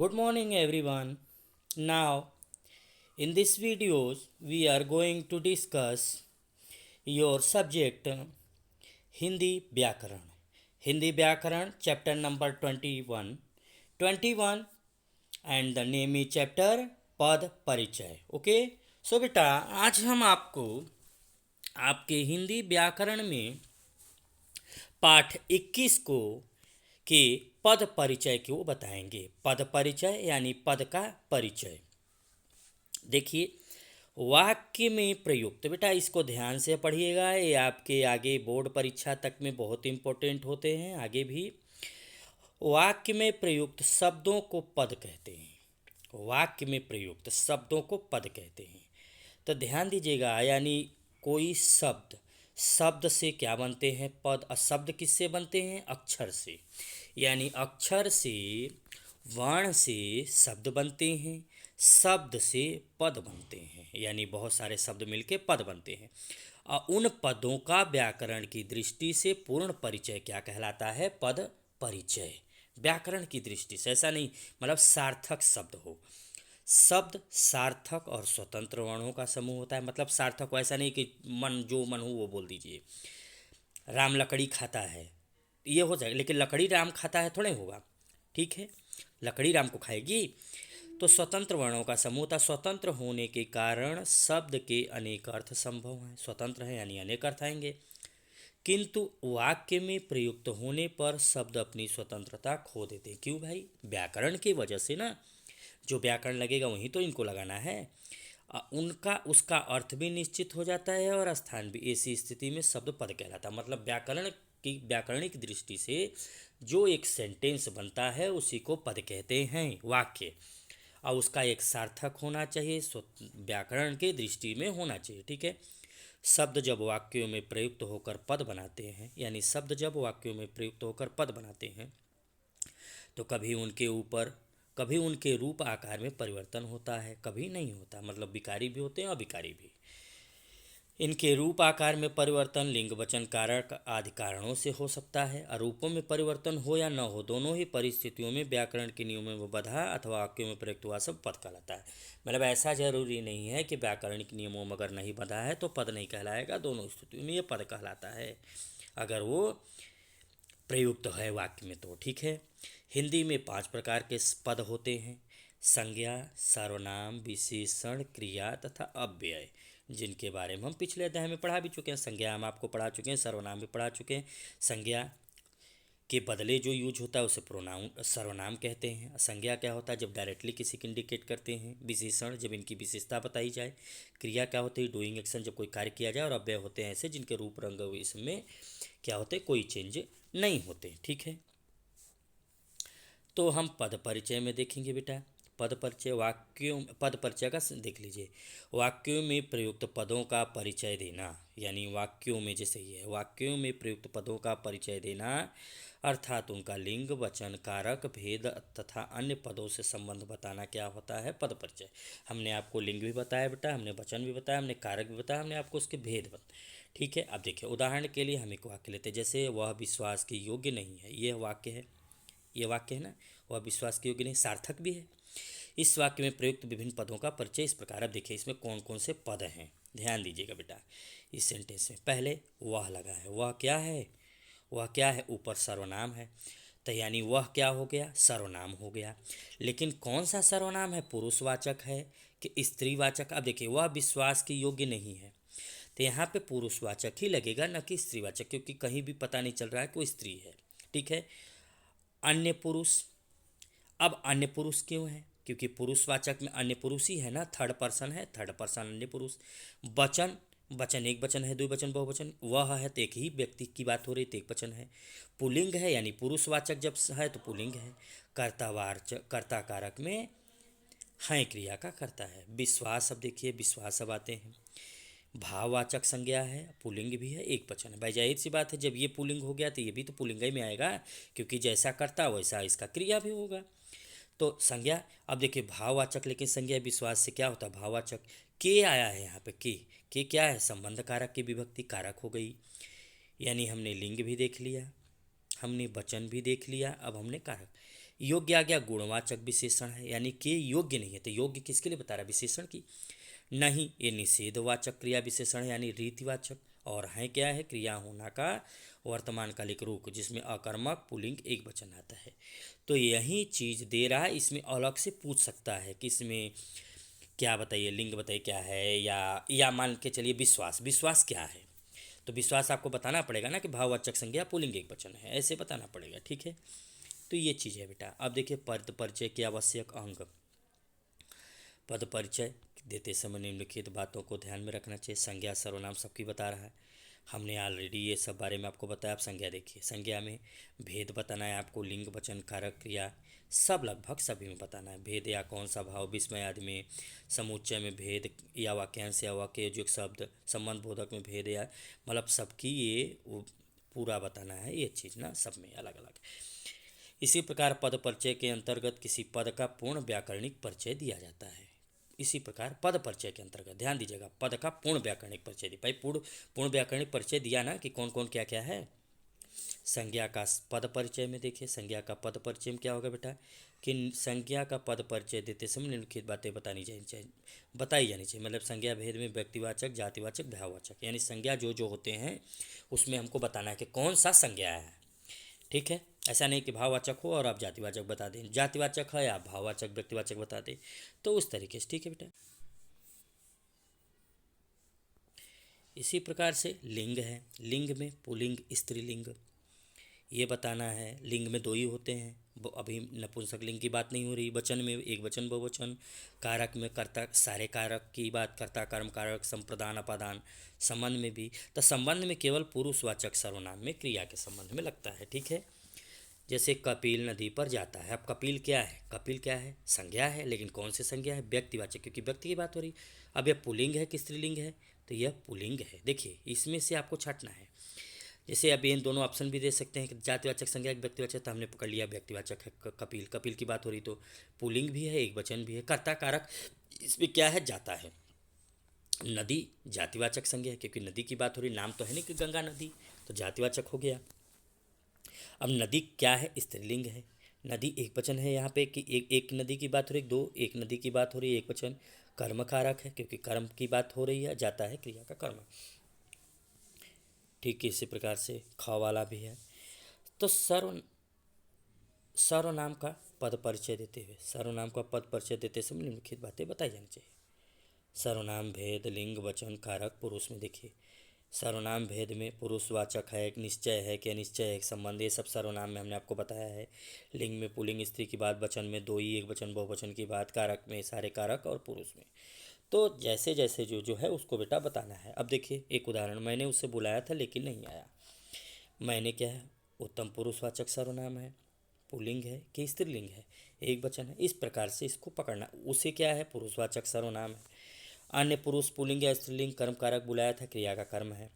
Good morning everyone. Now in this videos we are going to discuss your subject Hindi व्याकरण. Hindi व्याकरण chapter number 21 and the name is chapter पद परिचय. Okay so बेटा आज हम आपको आपके हिंदी व्याकरण में पाठ 21 को के पद परिचय को बताएंगे. पद परिचय यानी पद का परिचय. देखिए वाक्य में प्रयुक्त, बेटा इसको ध्यान से पढ़िएगा, ये आपके आगे बोर्ड परीक्षा तक में बहुत इंपॉर्टेंट होते हैं. आगे भी वाक्य में प्रयुक्त शब्दों को पद कहते हैं. वाक्य में प्रयुक्त शब्दों को पद कहते हैं. तो ध्यान दीजिएगा, यानी कोई शब्द से क्या बनते हैं? पद. शब्द किससे बनते हैं? अक्षर से. यानी अक्षर से, वर्ण से शब्द बनते हैं, शब्द से पद बनते हैं. यानी बहुत सारे शब्द मिलके पद बनते हैं. और उन पदों का व्याकरण की दृष्टि से पूर्ण परिचय क्या कहलाता है? पद परिचय. व्याकरण की दृष्टि से, ऐसा नहीं मतलब सार्थक शब्द हो. शब्द सार्थक और स्वतंत्र वर्णों का समूह होता है. मतलब सार्थक हो, ऐसा नहीं कि जो मन हो वो बोल दीजिए. राम लकड़ी खाता है, ये हो जाएगा, लेकिन लकड़ी राम खाता है थोड़े होगा. ठीक है, लकड़ी राम को खाएगी. तो स्वतंत्र वर्णों का समूह था. स्वतंत्र होने के कारण शब्द के अनेक अर्थ संभव हैं. स्वतंत्र है यानी अनेक अर्थ आएंगे. किंतु वाक्य में प्रयुक्त होने पर शब्द अपनी स्वतंत्रता खो देते हैं. क्यों भाई? व्याकरण की वजह से ना. जो व्याकरण लगेगा वहीं तो इनको लगाना है. उनका उसका अर्थ भी निश्चित हो जाता है और स्थान भी. ऐसी स्थिति में शब्द पद कहलाता है. मतलब व्याकरणिक दृष्टि से जो एक सेंटेंस बनता है उसी को पद कहते हैं, वाक्य. और उसका एक सार्थक होना चाहिए, व्याकरण के दृष्टि में होना चाहिए. ठीक है. शब्द जब वाक्यों में प्रयुक्त होकर पद बनाते हैं, यानी शब्द जब वाक्यों में प्रयुक्त होकर पद बनाते हैं तो कभी उनके रूप आकार में परिवर्तन होता है, कभी नहीं होता. मतलब विकारी भी होते हैं, अविकारी भी. इनके रूप आकार में परिवर्तन लिंग वचन कारक आदि कारणों से हो सकता है. रूपों में परिवर्तन हो या न हो, दोनों ही परिस्थितियों में व्याकरण के नियमों में बधा अथवा वाक्यों में प्रयुक्त हुआ सब पद कहलाता है. मतलब ऐसा जरूरी नहीं है कि व्याकरणिक नियमों में अगर नहीं बधा है तो पद नहीं कहलाएगा. दोनों स्थितियों में ये पद कहलाता है अगर वो प्रयुक्त है वाक्य में तो. ठीक है. हिंदी में 5 प्रकार के पद होते हैं: संज्ञा, सर्वनाम, विशेषण, क्रिया तथा अव्यय, जिनके बारे में हम पिछले अध्याय में पढ़ा भी चुके हैं. संज्ञा हम आपको पढ़ा चुके हैं, सर्वनाम भी पढ़ा चुके हैं. संज्ञा के बदले जो यूज होता है उसे प्रोनाउन सर्वनाम कहते हैं. संज्ञा क्या होता है? जब डायरेक्टली किसी को इंडिकेट करते हैं. विशेषण जब इनकी विशेषता बताई जाए. क्रिया क्या होती है? डूइंग एक्शन, जब कोई कार्य किया जाए. और अव्यय होते हैं ऐसे जिनके रूप रंग इसमें क्या होते, कोई चेंज नहीं होते. ठीक है. तो हम पद परिचय में देखेंगे बेटा. पद परिचय का देख लीजिए. वाक्यों में प्रयुक्त पदों का परिचय देना, यानी वाक्यों में, जैसे ये है, वाक्यों में प्रयुक्त पदों का परिचय देना अर्थात उनका लिंग वचन कारक भेद तथा अन्य पदों से संबंध बताना क्या होता है? पद परिचय. हमने आपको लिंग भी बताया बेटा, हमने वचन भी बताया, हमने कारक भी बताया, हमने आपको उसके भेद बताया. ठीक है. अब देखिए उदाहरण के लिए हम एक वाक्य लेते हैं, जैसे वह विश्वास के योग्य नहीं है. ये वाक्य है, ये वाक्य है ना, वह विश्वास के योग्य नहीं. सार्थक भी है. इस वाक्य में प्रयुक्त विभिन्न पदों का परिचय इस प्रकार. अब देखिए इसमें कौन कौन से पद हैं, ध्यान दीजिएगा बेटा. इस सेंटेंस में पहले वह लगा है. वह क्या है? वह क्या है? ऊपर सर्वनाम है, तो यानी वह क्या हो गया? सर्वनाम हो गया. लेकिन कौन सा सर्वनाम है? पुरुषवाचक है कि स्त्रीवाचक? अब देखिए वह विश्वास के योग्य नहीं है, तो यहाँ पे पुरुषवाचक ही लगेगा, न कि स्त्रीवाचक, क्योंकि कहीं भी पता नहीं चल रहा है कि वो स्त्री है. ठीक है. अन्य पुरुष. अब अन्य पुरुष क्यों है? क्योंकि पुरुषवाचक में अन्य पुरुष ही है ना, थर्ड पर्सन है, थर्ड पर्सन अन्य पुरुष. वचन एक वचन है, द्विवचन बहुवचन. वह है तो एक ही व्यक्ति की बात हो रही, तो एक वचन है. पुल्लिंग है, यानी पुरुषवाचक जब है तो पुल्लिंग है. कर्ता कारक में है क्रिया का करता है. विश्वास, अब देखिए विश्वास अब आते हैं. भाववाचक संज्ञा है, पुल्लिंग भी है, एक वचन है. भाई जाहिर सी बात है, जब ये पुल्लिंग हो गया तो ये भी तो पुल्लिंग ही में आएगा, क्योंकि जैसा करता वैसा इसका क्रिया भी होगा. तो संज्ञा. अब देखिए भाववाचक, लेकिन संज्ञा विश्वास से क्या होता है? भाववाचक. के आया है यहाँ पे. के क्या है? संबंध कारक की विभक्ति कारक हो गई. यानी हमने लिंग भी देख लिया, हमने वचन भी देख लिया, अब हमने कारक. योग्य आ गया गुणवाचक विशेषण है, यानी कि योग्य नहीं है, तो योग्य किसके लिए बता रहा है, विशेषण की। नहीं, ये निषेधवाचक क्रिया विशेषण है, यानी रीतिवाचक। और है क्या है, क्रिया होना का वर्तमान कालिक रूप जिसमें अकर्मक पुल्लिंग एक वचन आता है। तो यही चीज़ दे रहा है, इसमें अलग से पूछ सकता है कि इसमें क्या बताइए, लिंग बताइए क्या है, या मान के चलिए विश्वास, विश्वास क्या है। तो विश्वास आपको बताना पड़ेगा ना कि भाववाचक संज्ञा पुल्लिंग एक वचन है, ऐसे बताना पड़ेगा, ठीक है। तो ये चीज़ है बेटा। अब देखिए पद परिचय के आवश्यक अंग। पद परिचय देते समय निम्नलिखित बातों को ध्यान में रखना चाहिए। संज्ञा सर्वनाम सबकी बता रहा है, हमने ऑलरेडी ये सब बारे में आपको बताया। आप संज्ञा देखिए, संज्ञा में भेद बताना है आपको, लिंग वचन कारक क्रिया सब लगभग सभी में बताना है। भेद या कौन सा भाव, विस्मय आदि में, समुच्चय में भेद, या वाक्यांश या वाक्ययोजक शब्द, संबंध बोधक में भेद, या मतलब सबकी ये पूरा बताना है ये चीज़ ना, सब में अलग अलग। इसी प्रकार पद परिचय के अंतर्गत किसी पद का पूर्ण व्याकरणिक परिचय दिया जाता है। इसी प्रकार पद परिचय के अंतर्गत ध्यान दीजिएगा, पद का पूर्ण व्याकरणिक परिचय दी भाई, पूर्ण व्याकरणिक परिचय दिया ना कि कौन कौन क्या क्या है। संज्ञा का पद परिचय में देखिए, संज्ञा का पद परिचय में क्या होगा बेटा, कि संज्ञा का पद परिचय देते समय निम्नलिखित बातें बताई जानी चाहिए। मतलब संज्ञा भेद में व्यक्तिवाचक, जातिवाचक, भाववाचक, यानी संज्ञा जो जो होते हैं उसमें हमको बताना है कि कौन सा संज्ञा है, ठीक है। ऐसा नहीं कि भाववाचक हो और आप जातिवाचक बता दें, जातिवाचक है आप भाववाचक व्यक्तिवाचक बता दें, तो उस तरीके से, ठीक है बेटा। इसी प्रकार से लिंग है, लिंग में पुल्लिंग स्त्रीलिंग ये बताना है। लिंग में दो ही होते हैं, अभी नपुंसक लिंग की बात नहीं हो रही। वचन में एक वचन बहुवचन, कारक में कर्ता, सारे कारक की बात, कर्ता कर्म कारक, संप्रदान अपादान। संबंध में भी, तो संबंध में केवल पुरुषवाचक सर्वनाम में क्रिया के संबंध में लगता है, ठीक है। जैसे कपिल नदी पर जाता है, अब कपिल क्या है, कपिल क्या है, संज्ञा है, लेकिन कौन से संज्ञा है, व्यक्तिवाचक, क्योंकि व्यक्ति की बात हो रही। अब यह पुल्लिंग है कि स्त्रीलिंग है, तो यह पुल्लिंग है। देखिए इसमें से आपको छांटना है। जैसे अब इन दोनों ऑप्शन भी दे सकते हैं कि जातिवाचक संज्ञा व्यक्तिवाचक, तो हमने पकड़ लिया व्यक्तिवाचक है, कपिल, कपिल की बात हो रही तो पुल्लिंग भी है, एक वचन भी है। कर्ता कारक इसमें क्या है, जाता है। नदी जातिवाचक संज्ञा है, क्योंकि नदी की बात हो रही, नाम तो है नहीं कि गंगा नदी, तो जातिवाचक हो गया। अब नदी क्या है, स्त्रीलिंग है। नदी एक वचन है यहाँ पे कि एक नदी की बात हो रही, दो एक नदी की बात हो रही है, एक वचन। कर्म कारक है, क्योंकि कर्म की बात हो रही है, जाता है क्रिया का कर्म। ठीक इसी प्रकार से ख वाला भी है। तो सर्वनाम का पद परिचय देते हुए, सर्वनाम का पद परिचय देते समय निम्नलिखित बातें बताई जानी चाहिए। सर्वनाम भेद, लिंग वचन कारक पुरुष में देखिए, सर्वनाम भेद में पुरुषवाचक है, एक निश्चय है कि अनिश्चय है, एक संबंध, ये सब सर्वनाम में हमने आपको बताया है। लिंग में पुल्लिंग स्त्री की बात, वचन में दो ही एक वचन बहुवचन की बात, कारक में सारे कारक, और पुरुष में तो जैसे जैसे जो जो है उसको बेटा बताना है। अब देखिए एक उदाहरण, मैंने उससे बुलाया था लेकिन नहीं आया। मैंने क्या है, उत्तम पुरुषवाचक सर्वनाम है, पुल्लिंग है कि स्त्रीलिंग है, एक वचन है, इस प्रकार से इसको पकड़ना। उसे क्या है, पुरुषवाचक सर्वनाम है। अन्य पुरुष पुल्लिंग या स्त्रीलिंग, कर्म कारक बुलाया था, क्रिया का कर्म है।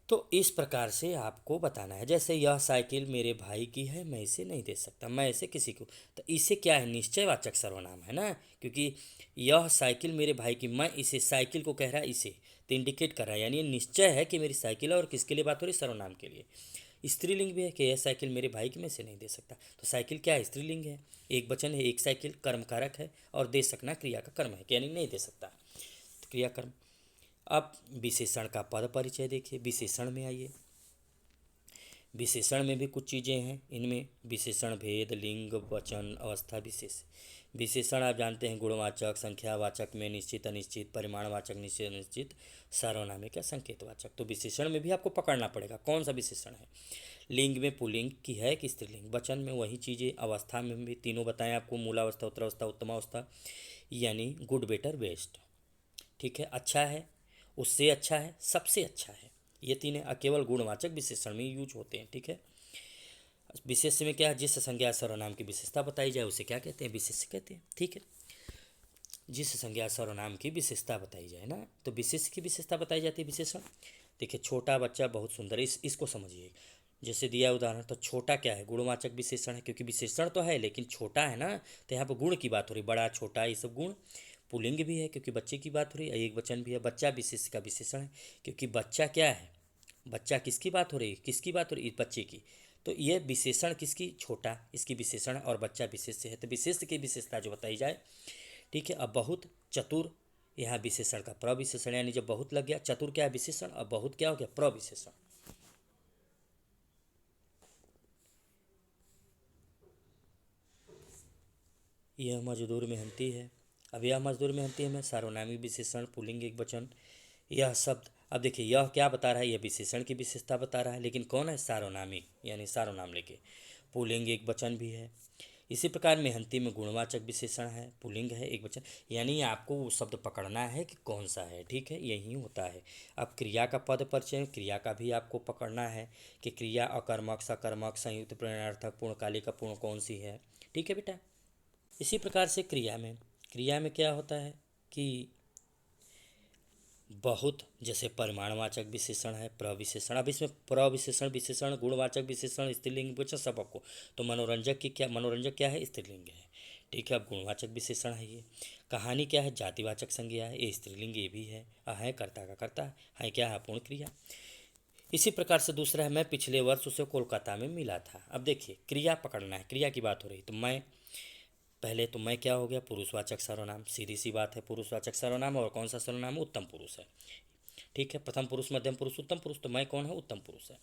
तो इस प्रकार से आपको बताना है। जैसे यह साइकिल मेरे भाई की है, मैं इसे नहीं दे सकता, मैं इसे किसी को, तो इसे क्या है, निश्चयवाचक सर्वनाम है ना, क्योंकि यह साइकिल मेरे भाई की, मैं इसे, साइकिल को कह रहा है इसे, तो इंडिकेट कर रहा है, यानी निश्चय है कि मेरी साइकिल है, और किसके लिए बात हो रही है, सर्वनाम के लिए। स्त्रीलिंग भी है कि यह साइकिल मेरे भाई की, मैं इसे नहीं दे सकता, तो साइकिल क्या है, स्त्रीलिंग है, एक वचन है, एक साइकिल, कर्म कारक है, और दे सकना क्रिया का कर्म है, यानी नहीं दे सकता, तो क्रिया कर्म। अब विशेषण का पद परिचय देखिए, विशेषण में आइए। विशेषण में भी कुछ चीज़ें हैं, इनमें विशेषण भेद, लिंग वचन अवस्था विशेष। विशेषण आप जानते हैं, गुणवाचक, संख्यावाचक में निश्चित अनिश्चित, परिमाणवाचक निश्चित अनिश्चित, सार्वनामिक या संकेतवाचक। तो विशेषण में भी आपको पकड़ना पड़ेगा कौन सा विशेषण है। लिंग में पुल्लिंग की है कि स्त्रीलिंग, वचन में वही चीज़ें, अवस्था में भी तीनों बताएं आपको, मूलावस्था, उत्तरावस्था, उत्तमावस्था, यानी गुड बेटर बेस्ट, ठीक है। अच्छा है, उससे अच्छा है, सबसे अच्छा है, ये तीन केवल गुणवाचक विशेषण में यूज होते हैं, ठीक है। विशेष में क्या है, जिस संज्ञा सर्वनाम की विशेषता बताई जाए उसे क्या कहते हैं, विशेष कहते हैं, ठीक है। जिस संज्ञा सर्वनाम की विशेषता बताई जाए ना, तो विशेष की विशेषता बताई जाती है विशेषण। देखिए छोटा बच्चा बहुत सुंदर, इसको समझिए। जैसे दिया उदाहरण, तो छोटा क्या है, गुणवाचक विशेषण है, क्योंकि विशेषण तो है लेकिन छोटा है ना, तो यहाँ पर गुण की बात हो रही, बड़ा छोटा ये सब गुण। पुल्लिंग भी है क्योंकि बच्चे की बात हो रही है, एक वचन भी है, बच्चा विशेष का विशेषण है, क्योंकि बच्चा क्या है, बच्चा किसकी बात हो रही है, किसकी बात हो रही है, बच्चे की, तो ये विशेषण किसकी, छोटा, इसकी विशेषण और बच्चा विशेष्य है, तो विशेष्य की विशेषता जो बताई जाए। ठीक है, अब बहुत चतुर, यहाँ विशेषण का प्रविशेषण, यानी जब बहुत लग गया, चतुर क्या है विशेषण, अब बहुत क्या हो गया प्रविशेषण। यह मजदूर मेहनती है, अब यह मजदूर मेहनती है में सार्वनामिक विशेषण पुल्लिंग एक वचन, यह शब्द, अब देखिए यह क्या बता रहा है, यह विशेषण की विशेषता बता रहा है, लेकिन कौन है सार्वनामिक, यानी सार्वनाम लेके, पुल्लिंग एक वचन भी है। इसी प्रकार मेहनती में गुणवाचक विशेषण है, पुल्लिंग है एक वचन, यानी आपको वो शब्द पकड़ना है कि कौन सा है। ठीक है, यही होता है। अब क्रिया का पद परिचय, क्रिया का भी आपको पकड़ना है कि क्रिया अकर्मक, सकर्मक, संयुक्त, प्रेरणार्थक, पूर्णकालिक, पूर्ण कौन सी है। ठीक है बेटा। इसी प्रकार से क्रिया में क्या होता है कि बहुत, जैसे परिमाणवाचक विशेषण है, प्रविशेषण, अब इसमें प्रविशेषण, विशेषण, गुणवाचक विशेषण, स्त्रीलिंग विशेषण सब आपको, तो मनोरंजक क्या है, स्त्रीलिंग है। ठीक है, अब गुणवाचक विशेषण है ये। कहानी क्या है, जातिवाचक संज्ञा है, ये स्त्रीलिंग ये भी है कर्ता का कर्ता है क्या है पूर्ण क्रिया। इसी प्रकार से दूसरा है, मैं पिछले वर्ष उसे कोलकाता में मिला था। अब देखिए क्रिया पकड़ना है, क्रिया की बात हो रही, तो मैं, पहले तो मैं क्या हो गया पुरुषवाचक सर्वनाम, सीधी सी बात है, पुरुषवाचक सर्वनाम, और कौन सा सर्वनाम, उत्तम पुरुष है। ठीक है, प्रथम पुरुष, मध्यम पुरुष, उत्तम पुरुष, तो मैं कौन है, उत्तम पुरुष है।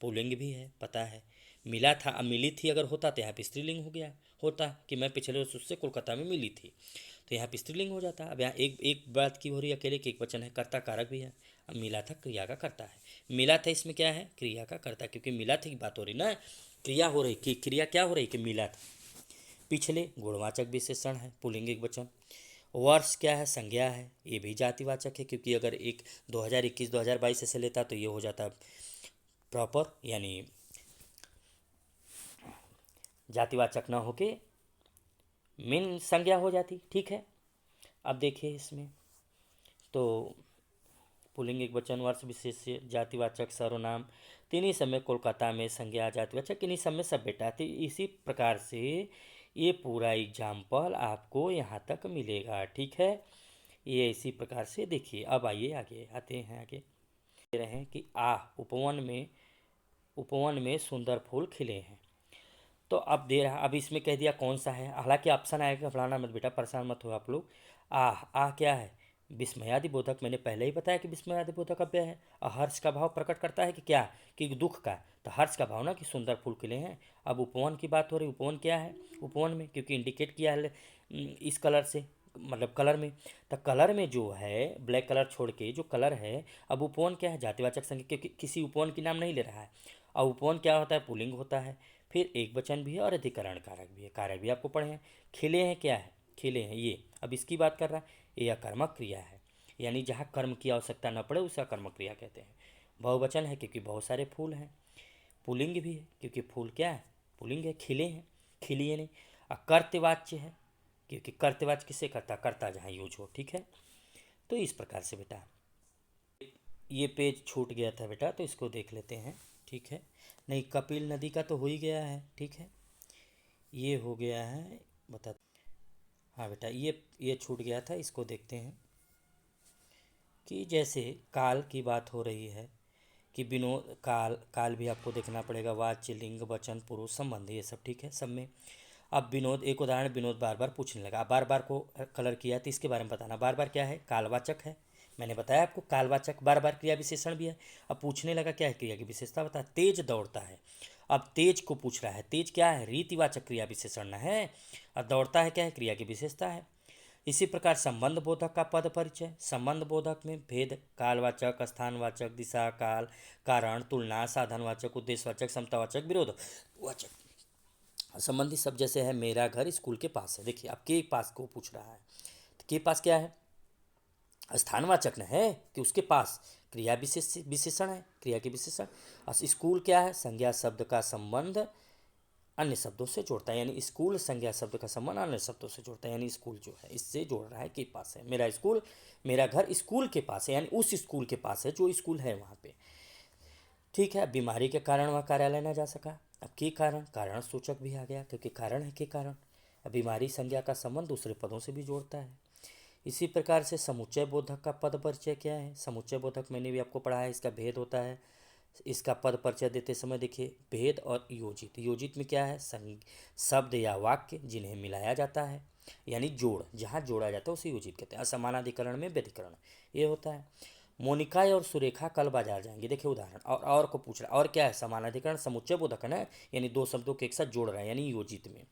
पुल्लिंग भी है, पता है। मिला था, अब मिली थी अगर होता तो यहाँ पे स्त्रीलिंग हो गया, होता कि मैं पिछले वर्ष उससे कोलकाता में मिली थी, तो यहाँ पे स्त्रीलिंग हो जाता। अब यहाँ एक एक बात की हो रही है अकेले कि एक वचन है, कर्ता कारक भी है। अब मिला था क्रिया का कर्ता है, मिला था इसमें क्या है, क्रिया का कर्ता, क्योंकि मिला था की बात हो रही ना, क्रिया हो रही कि क्रिया क्या हो रही कि मिला था। पिछले गुणवाचक विशेषण है, पुल्लिंग एक वचन। वर्ष क्या है, संज्ञा है, ये भी जातिवाचक है, क्योंकि अगर एक 2021 2022 ऐसे लेता तो ये हो जाता प्रॉपर, यानी जातिवाचक न होके मेन संज्ञा हो जाती। ठीक है, अब देखिए इसमें तो पुल्लिंग एक वचन, वर्ष विशेष्य, जातिवाचक, सर्वनाम, तीन सब में कोलकाता में संज्ञा, जातिवाचक, इन्हीं सब में सब बेटा। तो इसी प्रकार से ये पूरा एग्जाम्पल आपको यहाँ तक मिलेगा। ठीक है, ये इसी प्रकार से देखिए। अब आइए आगे आते हैं, आगे दे रहे हैं कि उपवन में सुंदर फूल खिले हैं। तो अब दे रहा, अब इसमें कह दिया कौन सा है, हालांकि ऑप्शन आएगा, फलाना मत बेटा, परेशान मत हो आप लोग। आह क्या है, विस्मयादि बोधक, मैंने पहले ही बताया कि विस्मयादि बोधक अव्यय है। हर्ष का भाव प्रकट करता है कि क्या, कि दुख का, तो हर्ष का भाव ना कि सुंदर फूल खिले हैं। अब उपवन की बात हो रही, उपवन क्या है, उपवन में क्योंकि इंडिकेट किया है इस कलर से, मतलब कलर में, तो कलर में जो है ब्लैक कलर छोड़ के जो कलर है, अब उपवन क्या है, जातिवाचक संज्ञा, क्योंकि किसी उपवन की नाम नहीं ले रहा है। और उपवन क्या होता है, पुल्लिंग होता है, फिर एक वचन भी है और अधिकरण कारक भी है, कारक भी आपको पढ़े हैं। खिले हैं क्या है, खिले हैं ये, अब इसकी बात कर रहा है, ये अकर्मक क्रिया है, यानी जहाँ कर्म की आवश्यकता न पड़े उसे अकर्मक क्रिया कहते हैं। बहुवचन है क्योंकि बहुत सारे फूल हैं। पुल्लिंग भी है क्योंकि फूल क्या है, पुल्लिंग है, खिले हैं, खिलिए नहीं। कर्तवाच्य है क्योंकि कर्तवाच्य किसे करता, करता जहाँ यूज हो। ठीक है, तो इस प्रकार से बेटा ये पेज छूट गया था बेटा, तो इसको देख लेते हैं। ठीक है, नहीं कपिल नदी का तो हो ही गया है। ठीक है, ये हो गया है, बता, हाँ बेटा ये छूट गया था, इसको देखते हैं कि जैसे काल की बात हो रही है कि विनोद, काल, काल भी आपको देखना पड़ेगा, वाच्य, लिंग, वचन, पुरुष, संबंध, ये सब। ठीक है, सब में। अब विनोद, एक उदाहरण, विनोद बार बार पूछने लगा, बार बार को कलर किया तो इसके बारे में बताना, बार बार क्या है, कालवाचक है, मैंने बताया आपको कालवाचक, बार बार क्रिया विशेषण भी है। अब पूछने लगा क्या है, क्रिया की विशेषता बता, तेज दौड़ता है, अब तेज को पूछ रहा है, तेज क्या है, रीतिवाचक क्रिया विशेषण है, और दौड़ता है क्या है, क्रिया की विशेषता है। इसी प्रकार संबंध बोधक का पद परिचय, संबंध बोधक में भेद, कालवाचक, स्थानवाचक, दिशा, काल, कारण, तुलना, साधनवाचक, उद्देश्यवाचक, समतावाचक, विरोधवाचक। संबंधी शब्द जैसे है, मेरा घर स्कूल के पास है, देखिए अब के पास को पूछ रहा है, तो के पास क्या है, स्थानवाचक न है कि उसके पास, क्रिया विशेषण है, क्रिया के विशेषण। और स्कूल क्या है, संज्ञा शब्द का संबंध अन्य शब्दों से जोड़ता है, यानी स्कूल संज्ञा शब्द का संबंध अन्य शब्दों से जोड़ता है, यानी स्कूल जो है इससे जोड़ रहा है, के पास है, मेरा स्कूल, मेरा घर स्कूल के पास है, यानी उस स्कूल के पास है जो स्कूल है वहाँ पे। ठीक है, बीमारी के कारण वह कार्यालय न जा सका, अब के कारण, कारण सूचक भी आ गया क्योंकि कारण है के कारण। अब बीमारी संज्ञा का संबंध दूसरे पदों से भी जोड़ता है। इसी प्रकार से समुच्चय बोधक का पद परिचय क्या है, समुच्चय बोधक मैंने भी आपको पढ़ा है, इसका भेद होता है इसका पद परिचय देते समय देखिए भेद और योजित। योजित में क्या है, शब्द या वाक्य जिन्हें मिलाया जाता है, यानी जोड़, जहाँ जोड़ा जाता है उसे योजित कहते हैं। असमानाधिकरण में व्यधिकरण ये होता है। मोनिका और सुरेखा कल बाजार जाएंगे, देखिए उदाहरण। और को पूछ रहा है, और क्या है, समानाधिकरण समुच्चय बोधक है ना, यानी दो शब्दों को एक साथ जोड़ रहा है, यानी योजित में।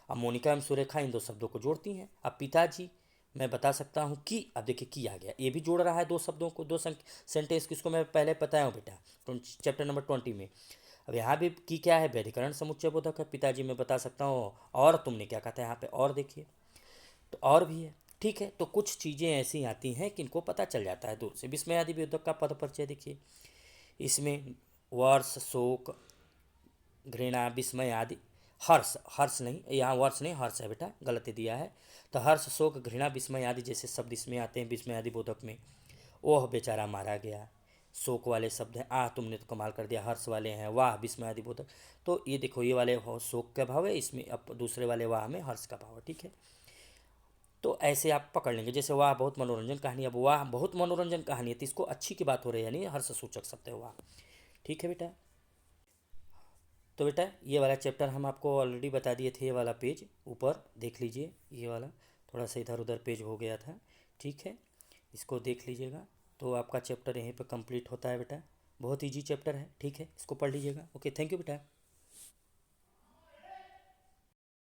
अब मोनिका एवं सुरेखा इन दो शब्दों को जोड़ती हैं। अब पिताजी मैं बता सकता हूँ कि, अब देखिए की आ गया, ये भी जोड़ रहा है दो शब्दों को, दो सेंटेंस, किसको मैं पहले बताया हूँ बेटा चैप्टर नंबर 20 में। अब यहाँ भी की क्या है, व्यधिकरण समुच्चय बोधक है। पिताजी मैं बता सकता हूँ, और तुमने क्या कहा था यहाँ पे, और देखिए तो और भी है, ठीक है। तो कुछ चीज़ें ऐसी आती हैं कि इनको पता चल जाता है दूर से। विस्मय आदि बोधक का पद परिचय देखिए, इसमें वर्ष, शोक, घृणा, विस्मय आदि, हर्ष, हर्ष नहीं, यहाँ वर्ष नहीं हर्ष है बेटा, गलती दिया है। तो हर्ष, शोक, घृणा, विस्मय आदि जैसे शब्द इसमें आते हैं विस्मय आदि बोधक में। ओह बेचारा मारा गया, शोक वाले शब्द हैं, आह तुमने तो कमाल कर दिया, हर्ष वाले हैं वाह, विस्मय आदि बोधक। तो ये देखो, ये वाले शोक का भाव है, इसमें अब दूसरे वाले वाह में हर्ष का भाव है, ठीक है। तो ऐसे आप पकड़ लेंगे, जैसे वाह बहुत मनोरंजन कहानी, अब वाह बहुत मनोरंजन कहानी है तो इसको अच्छी की बात हो रही है, यानी हर्ष सूचक शब्द है वाह, ठीक है बेटा। तो बेटा ये वाला चैप्टर हम आपको ऑलरेडी बता दिए थे, ये वाला पेज ऊपर देख लीजिए, ये वाला थोड़ा सा इधर उधर पेज हो गया था, ठीक है, इसको देख लीजिएगा। तो आपका चैप्टर यहीं पर कंप्लीट होता है बेटा, बहुत इजी चैप्टर है, ठीक है, इसको पढ़ लीजिएगा। ओके, थैंक यू बेटा।